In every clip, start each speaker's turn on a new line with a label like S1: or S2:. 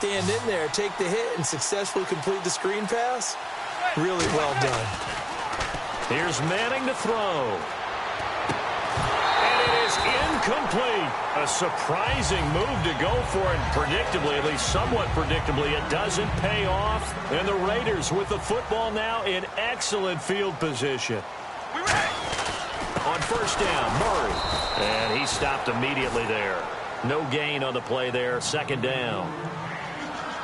S1: Stand in there, take the hit, and successfully complete the screen pass. Really well done.
S2: Here's Manning to throw. And it is incomplete. A surprising move to go for it. Predictably, at least somewhat predictably, it doesn't pay off. And the Raiders with the football now in excellent field position. On first down, Murray. And he stopped immediately there. No gain on the play there. Second down.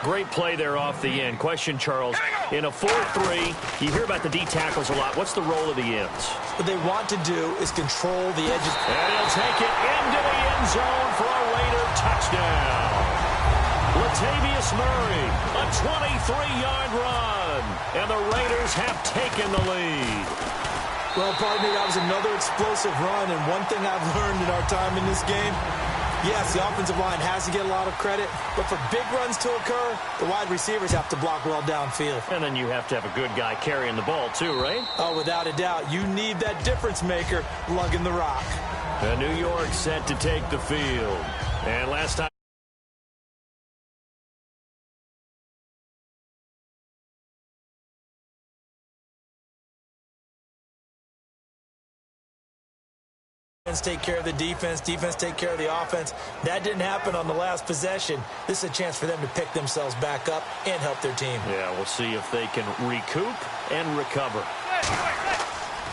S2: Great play there off the end. Question, Charles, in a 4-3, you hear about the D tackles a lot. What's the role of the ends?
S1: What they want to do is control the edges.
S2: And he'll take it into the end zone for a Raider touchdown. Latavius Murray, a 23-yard run. And the Raiders have taken the lead.
S1: Well, pardon me, that was another explosive run. And one thing I've learned in our time in this game, yes, the offensive line has to get a lot of credit, but for big runs to occur, the wide receivers have to block well downfield.
S2: And then you have to have a good guy carrying the ball too, right?
S1: Oh, without a doubt. You need that difference maker lugging the rock.
S2: And New York set to take the field. And last time.
S1: Take care of the defense take care of the offense. That didn't happen on the last possession. This is a chance for them to pick themselves back up and help their team.
S2: Yeah, we'll see if they can recoup and recover.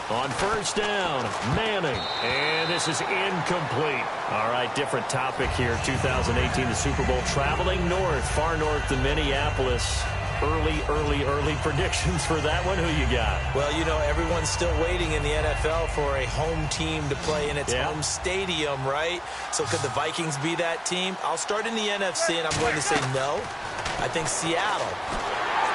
S2: On first down, Manning. And this is incomplete. All right, different topic here. 2018, the Super Bowl, traveling north, far north to Minneapolis. Early predictions for that one. Who you got?
S1: Well, you know, everyone's still waiting in the NFL for a home team to play in its home stadium, right? So could the Vikings be that team? I'll start in the NFC, and I'm going to say no. I think Seattle.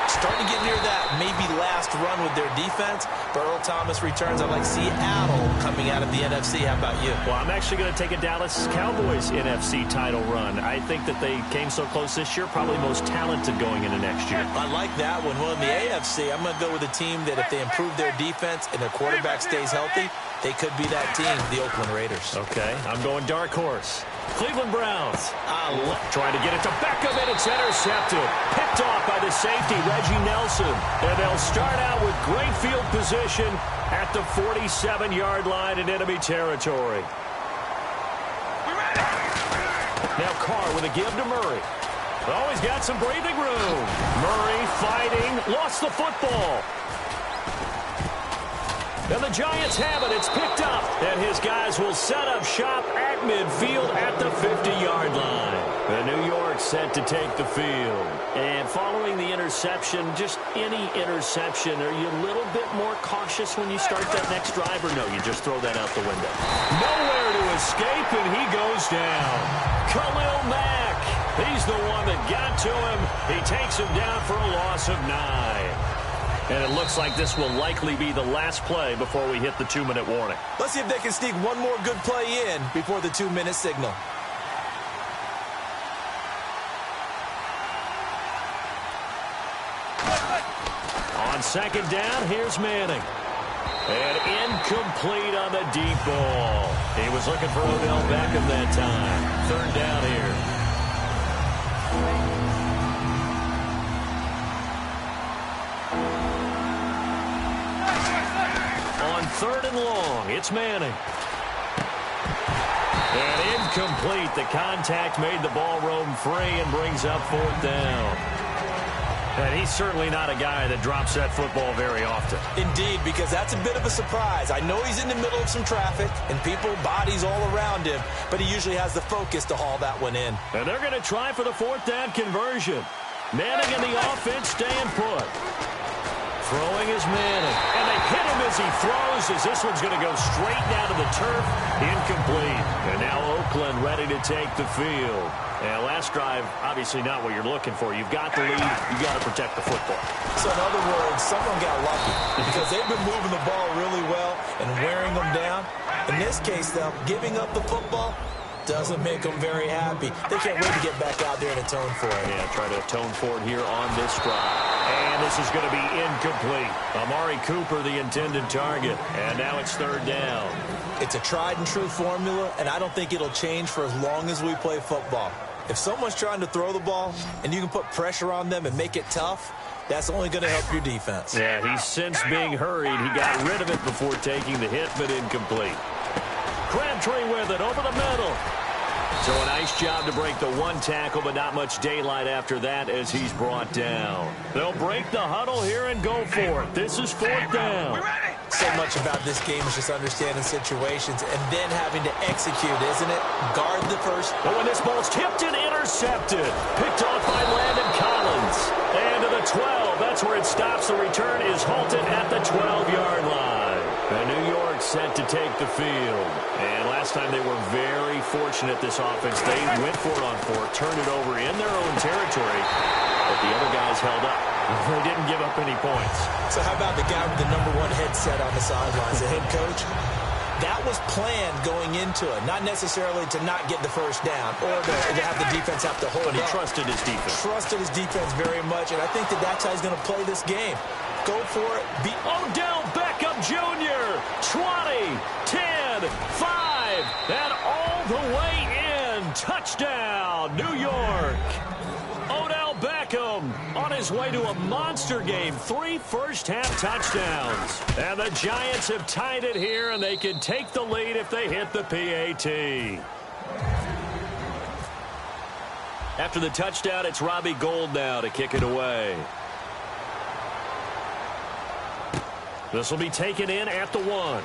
S1: Starting to get near that maybe last run with their defense, but Earl Thomas returns. I like Seattle coming out of the NFC. How about you?
S2: Well, I'm actually going to take a Dallas Cowboys NFC title run. I think that they came so close this year, probably most talented going into next year.
S1: I like that one. Well, in the AFC, I'm going to go with a team that if they improve their defense and their quarterback stays healthy, they could be that team, the Oakland Raiders.
S2: Okay, I'm going dark horse. Cleveland Browns. Trying to get it to Beckham, and it's intercepted. Picked off by the safety, Reggie Nelson. And they'll start out with great field position at the 47-yard line in enemy territory. Now Carr with a give to Murray. Oh, he's got some breathing room. Murray fighting, lost the football. And the Giants have it. It's picked up. And his guys will set up shop at midfield at the 50-yard line. And New York set to take the field. And following the interception, just any interception, are you a little bit more cautious when you start that next drive? Or no, you just throw that out the window? Nowhere to escape, and he goes down. Khalil Mack. He's the one that got to him. He takes him down for a loss of 9. And it looks like this will likely be the last play before we hit the 2-minute warning.
S1: Let's see if they can sneak one more good play in before the 2-minute signal.
S2: On second down, here's Manning. And incomplete on the deep ball. He was looking for Odell Beckham that time. Third down here. Third and long, it's Manning. And incomplete. The contact made the ball roam free and brings up fourth down. And he's certainly not a guy that drops that football very often.
S1: Indeed, because that's a bit of a surprise. I know he's in the middle of some traffic and people, bodies all around him, but he usually has the focus to haul that one in.
S2: And they're going to try for the fourth down conversion. Manning and the offense staying put. Throwing is Manning. And they hit him as he throws, as this one's going to go straight down to the turf. Incomplete. And now Oakland ready to take the field. And last drive, obviously not what you're looking for. You've got the lead. You've got to protect the football.
S1: So in other words, someone got lucky because they've been moving the ball really well and wearing them down. In this case, though, giving up the football doesn't make them very happy. They can't wait to get back out there and atone for it.
S2: Yeah, try to atone for it here on this drive. And this is going to be incomplete. Amari Cooper, the intended target. And now it's third down.
S1: It's a tried and true formula, and I don't think it'll change for as long as we play football. If someone's trying to throw the ball and you can put pressure on them and make it tough, that's only going to help your defense.
S2: Yeah, he's since being hurried. He got rid of it before taking the hit, but incomplete. Crabtree with it over the middle. So a nice job to break the one tackle, but not much daylight after that as he's brought down. They'll break the huddle here and go for it. This is 4th down.
S1: So much about this game is just understanding situations and then having to execute, isn't it? Guard the first.
S2: But when this ball's tipped and intercepted, picked off by Landon Collins. And to the 12, that's where it stops. The return is halted at the 12-yard line. And New York set to take the field. And last time they were very fortunate, this offense. They went for it on 4th, turned it over in their own territory, but the other guys held up. They didn't give up any points.
S1: So how about the guy with the #1 headset on the sidelines, the head coach? That was planned going into it, not necessarily to not get the first down or to have the defense have to hold
S2: But he
S1: up.
S2: trusted his defense.
S1: Trusted his defense very much, and I think that's how he's going to play this game. Go for it.
S2: Odell Beckham Jr. 20, 10, 5, and all the way in. Touchdown, New York. Odell Beckham on his way to a monster game. 3 first-half touchdowns. And the Giants have tied it here, and they can take the lead if they hit the PAT. After the touchdown, it's Robbie Gould now to kick it away. This will be taken in at the 1.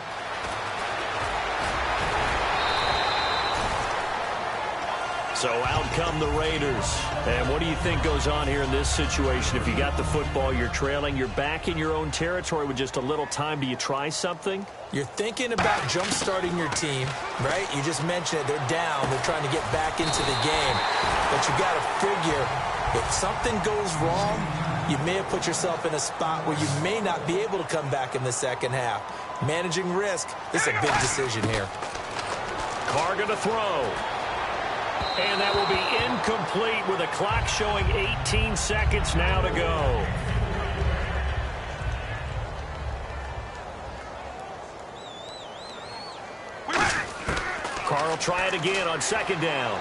S2: So out come the Raiders. And what do you think goes on here in this situation? If you got the football, you're trailing, you're back in your own territory with just a little time. Do you try something?
S1: You're thinking about jump-starting your team, right? You just mentioned it. They're down. They're trying to get back into the game. But you got to figure, if something goes wrong, you may have put yourself in a spot where you may not be able to come back in the second half. Managing risk is a big decision here.
S2: Carr going to throw. And that will be incomplete with a clock showing 18 seconds now to go. Carr will try it again on 2nd down.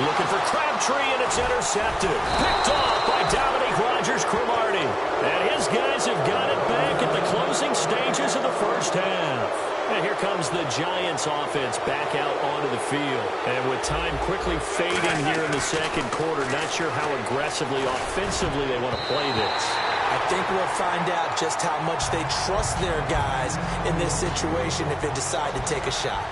S2: Looking for Crabtree, and it's intercepted. Picked off by Dominique Rodgers-Cromartie. And his guys have got it back at the closing stages of the first half. And here comes the Giants offense back out onto the field. And with time quickly fading here in the second quarter, not sure how aggressively, offensively they want to play this.
S1: I think we'll find out just how much they trust their guys in this situation if they decide to take a shot.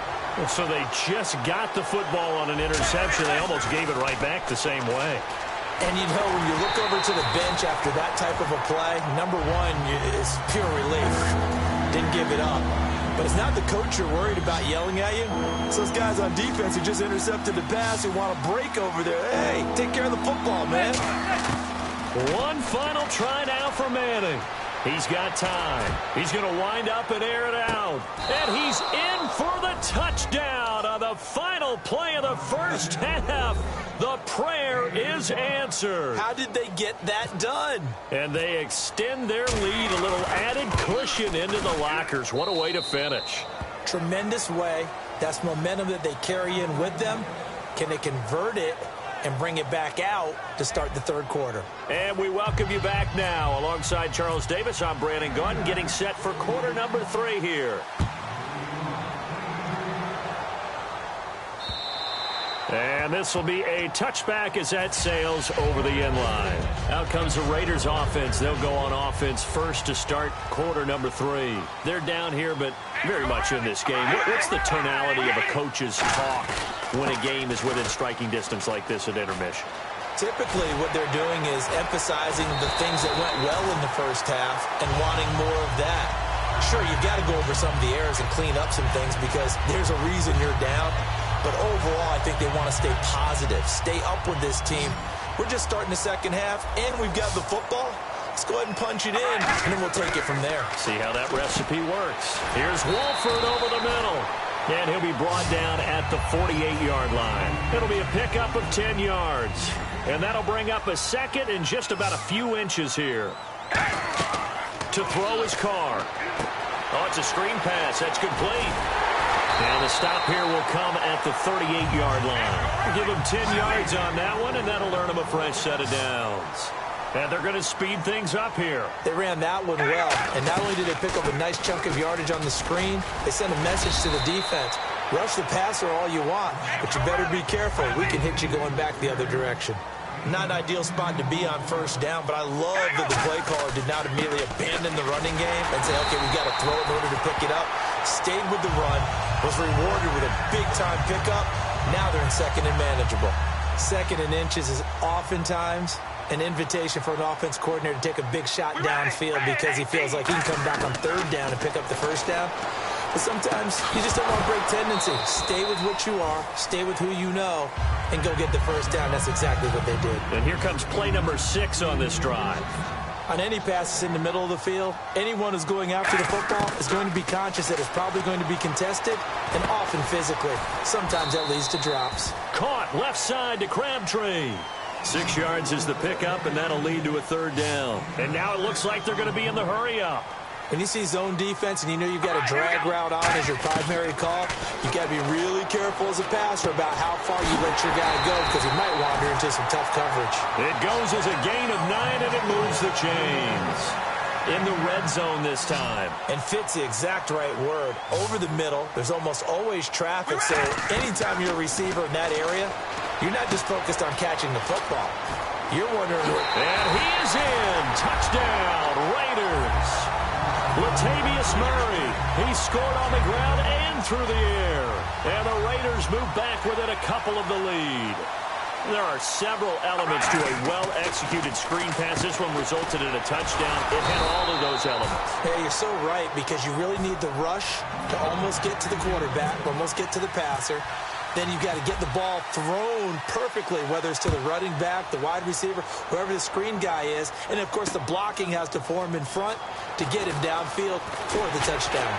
S2: So they just got the football on an interception. They almost gave it right back the same way.
S1: And, you know, when you look over to the bench after that type of a play, number one is pure relief. Didn't give it up. But it's not the coach you're worried about yelling at you. It's those guys on defense who just intercepted the pass who want to break over there. Hey, take care of the football, man.
S2: One final try now for Manning. He's got time. He's going to wind up and air it out. And he's in for the touchdown on the final play of the first half. The prayer is answered.
S1: How did they get that done?
S2: And they extend their lead, a little added cushion into the lockers. What a way to finish.
S1: Tremendous way. That's momentum that they carry in with them. Can they convert it and bring it back out to start the third quarter?
S2: And we welcome you back now. Alongside Charles Davis, I'm Brandon Gaudin, getting set for quarter number 3 here. And this will be a touchback as that sails over the end line. Out comes the Raiders offense. They'll go on offense first to start quarter number 3. They're down here, but very much in this game. What's the tonality of a coach's talk when a game is within striking distance like this at intermission?
S1: Typically, what they're doing is emphasizing the things that went well in the first half and wanting more of that. Sure, you've got to go over some of the errors and clean up some things because there's a reason you're down. But overall, I think they want to stay positive, stay up with this team. We're just starting the second half, and we've got the football. Let's go ahead and punch it in, and then we'll take it from there.
S2: See how that recipe works. Here's Wolford over the middle. And he'll be brought down at the 48-yard line. It'll be a pickup of 10 yards. And that'll bring up a second and just about a few inches here. To throw his Carr. Oh, it's a screen pass. That's complete. And the stop here will come at the 38-yard line. Give them 10 yards on that one, and that'll earn them a fresh set of downs. And they're going to speed things up here.
S1: They ran that one well, and not only did they pick up a nice chunk of yardage on the screen, they sent a message to the defense. Rush the passer all you want, but you better be careful. We can hit you going back the other direction. Not an ideal spot to be on first down, but I love that the play caller did not immediately abandon the running game and say, okay, we've got to throw it in order to pick it up. Stayed with the run, was rewarded with a big-time pickup. Now they're in second and manageable. Second and inches is oftentimes an invitation for an offense coordinator to take a big shot downfield because he feels like he can come back on third down and pick up the first down. But sometimes you just don't want to break tendency. Stay with what you are, stay with who you know, and go get the first down. That's exactly what they did.
S2: And here comes play number 6 on this drive.
S1: On any passes in the middle of the field, anyone who's going after the football is going to be conscious that it's probably going to be contested, and often physically. Sometimes that leads to drops.
S2: Caught left side to Crabtree. 6 yards is the pickup, and that'll lead to a third down. And now it looks like they're going to be in the hurry-up.
S1: When you see zone defense and you know you've got a drag route on as your primary call, you've got to be really careful as a passer about how far you let your guy go because he might wander into some tough coverage.
S2: It goes as a gain of 9, and it moves the chains. In the red zone this time.
S1: And fits the exact right word. Over the middle, there's almost always traffic, so anytime you're a receiver in that area, you're not just focused on catching the football. You're wondering what...
S2: And he is in. Touchdown, Raiders. Latavius Murray, he scored on the ground and through the air. And the Raiders move back within a couple of the lead. There are several elements to a well-executed screen pass. This one resulted in a touchdown. It had all of those elements.
S1: Hey, you're so right, because you really need the rush to almost get to the quarterback, almost get to the passer. Then you've got to get the ball thrown perfectly, whether it's to the running back, the wide receiver, whoever the screen guy is. And, of course, the blocking has to form in front to get him downfield for the touchdown.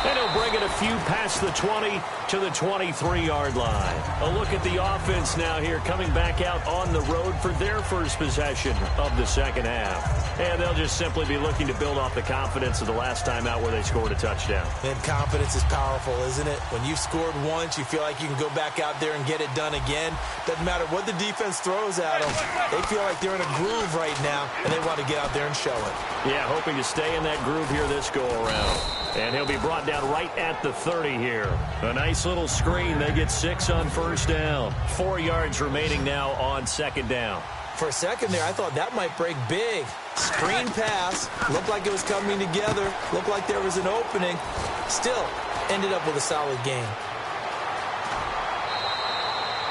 S2: And he'll bring it a few past the 20 to the 23-yard line. A look at the offense now here coming back out on the road for their first possession of the second half. And they'll just simply be looking to build off the confidence of the last time out where they scored a touchdown.
S1: And confidence is powerful, isn't it? When you've scored once, you feel like you can go back out there and get it done again. Doesn't matter what the defense throws at them. They feel like they're in a groove right now, and they want to get out there and show it.
S2: Yeah, hoping to stay in that groove here this go-around. And he'll be brought down right at the 30 here. A nice little screen. They get 6 on first down. 4 yards remaining now on second down.
S1: For a second there, I thought that might break big. Screen pass. Looked like it was coming together. Looked like there was an opening. Still ended up with a solid gain.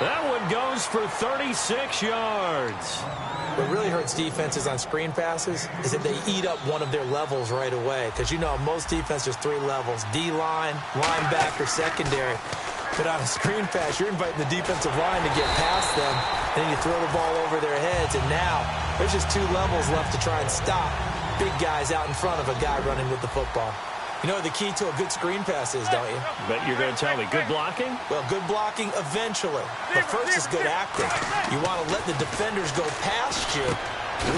S2: That one goes for 36 yards.
S1: What really hurts defenses on screen passes is that they eat up one of their levels right away. Because, you know, most defense, there's 3 levels. D-line, linebacker, secondary. But on a screen pass, you're inviting the defensive line to get past them, and then you throw the ball over their heads. And now there's just 2 levels left to try and stop big guys out in front of a guy running with the football. You know what the key to a good screen pass is, don't you?
S2: But you're going to tell me, good blocking?
S1: Well, good blocking eventually. But first is good acting. You want to let the defenders go past you,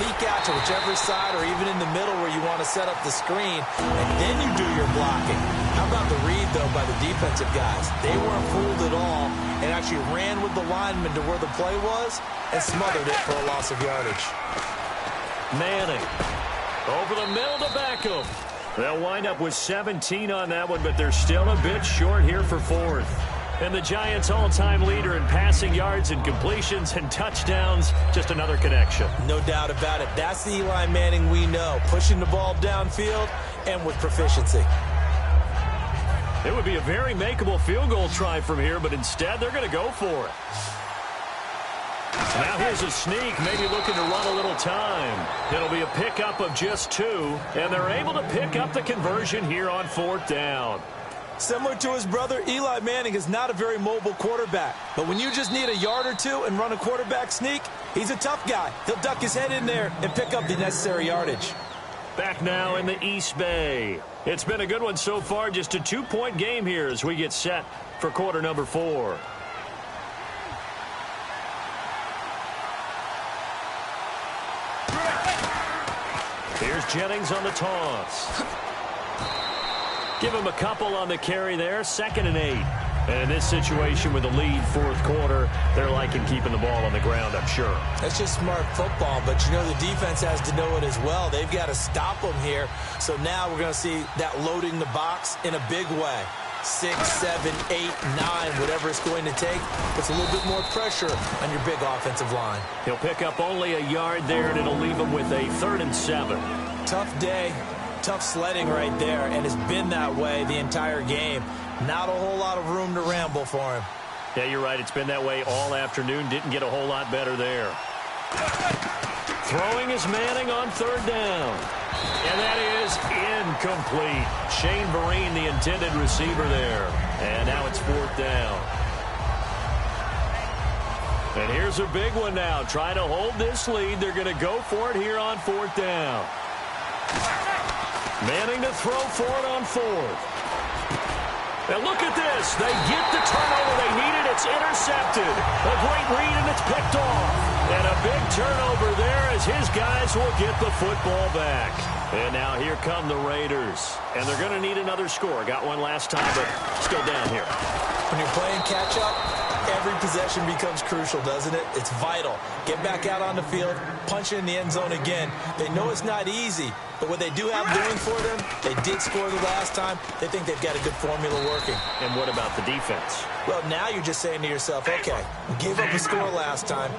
S1: leak out to whichever side or even in the middle where you want to set up the screen, and then you do your blocking. How about the read, though, by the defensive guys? They weren't fooled at all and actually ran with the lineman to where the play was and smothered it for a loss of yardage.
S2: Manning over the middle to Beckham. They'll wind up with 17 on that one, but they're still a bit short here for 4th. And the Giants' all-time leader in passing yards and completions and touchdowns, just another connection.
S1: No doubt about it. That's the Eli Manning we know, pushing the ball downfield and with proficiency.
S2: It would be a very makeable field goal try from here, but instead they're going to go for it. Now here's a sneak, maybe looking to run a little time. It'll be a pickup of just 2, and they're able to pick up the conversion here on 4th down.
S1: Similar to his brother, Eli Manning is not a very mobile quarterback. But when you just need a yard or 2 and run a quarterback sneak, he's a tough guy. He'll duck his head in there and pick up the necessary yardage.
S2: Back now in the East Bay. It's been a good one so far, just a 2-point game here as we get set for quarter number 4. Here's Jennings on the toss. Give him a couple on the carry there, 2nd and 8. And in this situation with the lead, 4th quarter, they're liking keeping the ball on the ground, I'm sure.
S1: That's just smart football, but you know the defense has to know it as well. They've got to stop them here. So now we're going to see that loading the box in a big way. 6, 7, 8, 9, whatever it's going to take. Puts a little bit more pressure on your big offensive line.
S2: He'll pick up only a yard there, and it'll leave him with a 3rd and 7.
S1: Tough day, tough sledding right there, and it's been that way the entire game. Not a whole lot of room to ramble for him.
S2: Yeah, you're right. It's been that way all afternoon. Didn't get a whole lot better there. Throwing is Manning on 3rd down. And that is incomplete. Shane Vereen, the intended receiver there. And now it's 4th down. And here's a big one now. Trying to hold this lead. They're going to go for it here on 4th down. Manning to throw for it on 4th. And look at this. They get the turnover they needed. It's intercepted. A great read, and it's picked off. And a big turnover there as his guys will get the football back. And now here come the Raiders. And they're going to need another score. Got one last time, but still down here.
S1: When you're playing catch-up, every possession becomes crucial, doesn't it? It's vital. Get back out on the field, punch it in the end zone again. They know it's not easy, but what they do have doing for them, they did score the last time. They think they've got a good formula working.
S2: And what about the defense?
S1: Well, now you're just saying to yourself, okay, we gave up a score last time.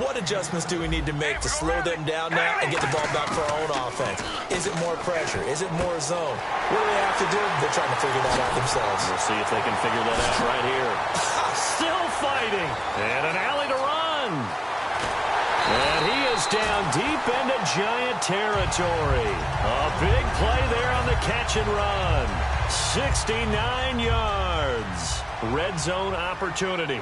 S1: What adjustments do we need to make to slow them down now and get the ball back for our own offense? Is it more pressure? Is it more zone? What do they have to do? They're trying to figure that out themselves.
S2: We'll see if they can figure that out right here. Still fighting. And an alley to run. And he is down deep into Giant territory. A big play there on the catch and run. 69 yards. Red zone opportunity.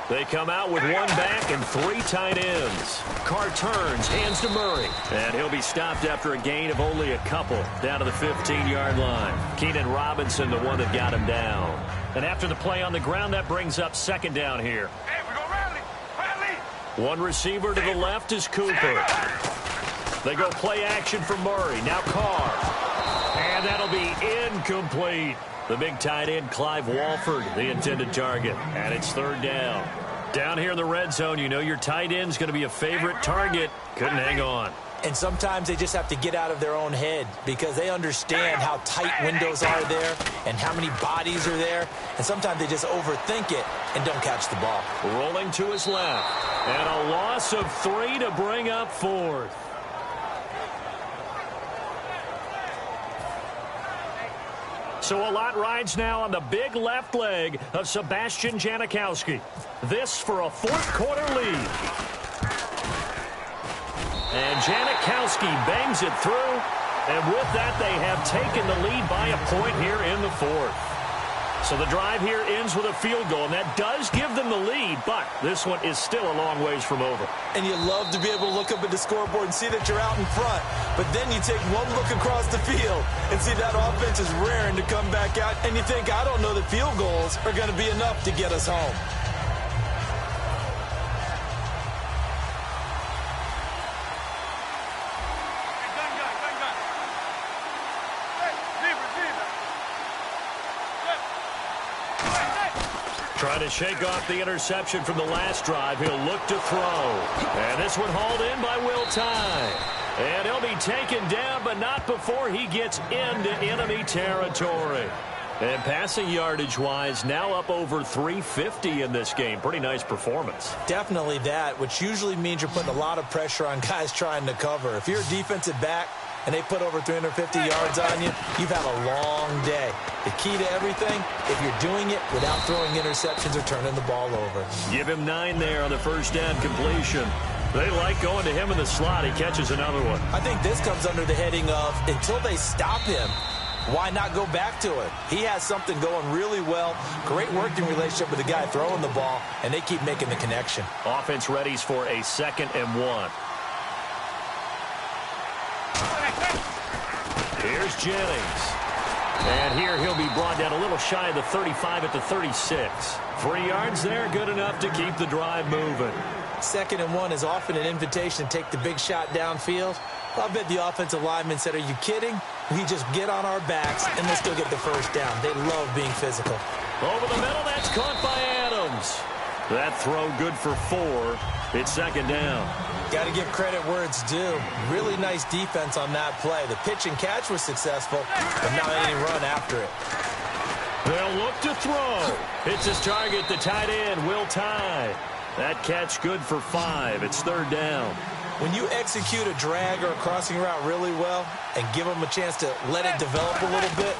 S2: They come out with one back and 3 tight ends. Carr turns, hands to Murray. And he'll be stopped after a gain of only a couple, down to the 15-yard line. Keenan Robinson, the one that got him down. And after the play on the ground, that brings up 2nd down here.
S3: Hey, we go rally.
S2: One receiver to the left is Cooper. They go play action for Murray. Now Carr. And that'll be incomplete. The big tight end, Clive Walford, the intended target. And it's 3rd down. Down here in the red zone, you know your tight end's going to be a favorite target. Couldn't hang on.
S1: And sometimes they just have to get out of their own head because they understand how tight windows are there and how many bodies are there. And sometimes they just overthink it and don't catch the ball.
S2: Rolling to his left. And a loss of 3 to bring up 4th. So a lot rides now on the big left leg of Sebastian Janikowski. This for a 4th quarter lead. And Janikowski bangs it through. And with that, they have taken the lead by a point here in the 4th. So the drive here ends with a field goal, and that does give them the lead, but this one is still a long ways from over.
S1: And you love to be able to look up at the scoreboard and see that you're out in front, but then you take one look across the field and see that offense is raring to come back out, and you think, I don't know that field goals are going to be enough to get us home.
S2: Trying to shake off the interception from the last drive. He'll look to throw. And this one hauled in by Will Tye. And he'll be taken down, but not before he gets into enemy territory. And passing yardage-wise, now up over 350 in this game. Pretty nice performance.
S1: Definitely that, which usually means you're putting a lot of pressure on guys trying to cover. If you're a defensive back and they put over 350 yards on you, you've had a long day. The key to everything, if you're doing it without throwing interceptions or turning the ball over.
S2: Give him 9 there on the first down completion. They like going to him in the slot. He catches another one.
S1: I think this comes under the heading of, until they stop him, why not go back to it? He has something going really well. Great working relationship with the guy throwing the ball, and they keep making the connection.
S2: Offense readies for a 2nd and 1. Here's Jennings. And here he'll be brought down a little shy of the 35 at the 36. 3 yards there, good enough to keep the drive moving.
S1: 2nd and 1 is often an invitation to take the big shot downfield. I bet the offensive lineman said, are you kidding? We just get on our backs and let's go get the first down. They love being physical.
S2: Over the middle, that's caught by Adams. That throw good for 4. It's second down.
S1: Got to give credit where it's due. Really nice defense on that play. The pitch and catch was successful, but not any run after it.
S2: They'll look to throw. It's his target, the tight end, Will Tye. That catch good for 5. It's third down.
S1: When you execute a drag or a crossing route really well and give them a chance to let it develop a little bit,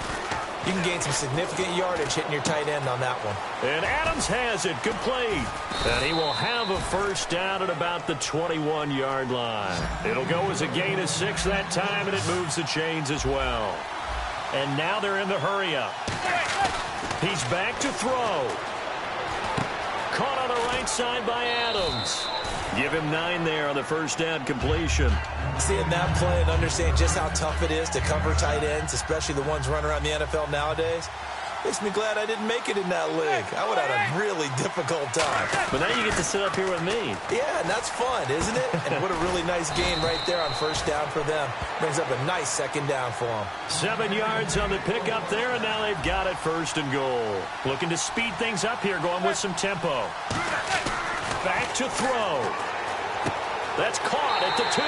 S1: you can gain some significant yardage hitting your tight end on that one.
S2: And Adams has it complete. And he will have a first down at about the 21-yard line. It'll go as a gain of 6 that time, and it moves the chains as well. And now they're in the hurry-up. He's back to throw. Caught on the right side by Adams. Give him 9 there on the first down completion.
S1: Seeing that play and understanding just how tough it is to cover tight ends, especially the ones running around the NFL nowadays, makes me glad I didn't make it in that league. I would have had a really difficult time.
S2: But now you get to sit up here with me.
S1: Yeah, and that's fun, isn't it? And what a really nice game right there on first down for them. Brings up a nice second down for them.
S2: 7 yards on the pickup there, and now they've got it first and goal. Looking to speed things up here, going with some tempo. Back to throw. That's caught at the 2.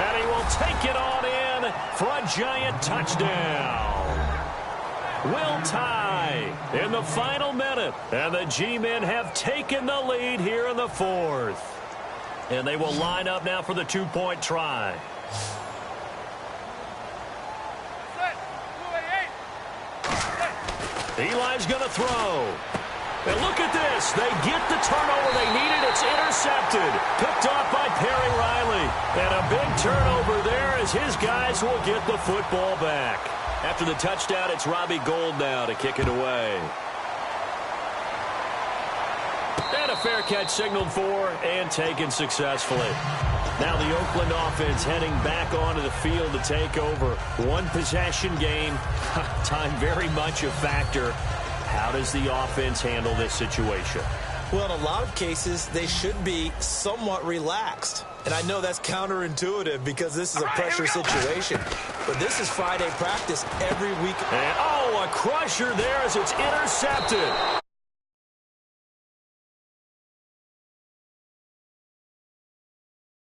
S2: And he will take it on in for a giant touchdown. Will Tye in the final minute. And the G-men have taken the lead here in the 4th. And they will line up now for the 2-point try. Eli's going to throw. And look at this. They get the turnover they needed. It's intercepted. Picked off by Perry Riley. And a big turnover there as his guys will get the football back. After the touchdown, it's Robbie Gould now to kick it away. And a fair catch signaled for and taken successfully. Now the Oakland offense heading back onto the field to take over. One possession game. Time very much a factor. How does the offense handle this situation?
S1: Well, in a lot of cases, they should be somewhat relaxed. And I know that's counterintuitive because this is a pressure situation. But this is Friday practice every week.
S2: And, a crusher there as it's intercepted.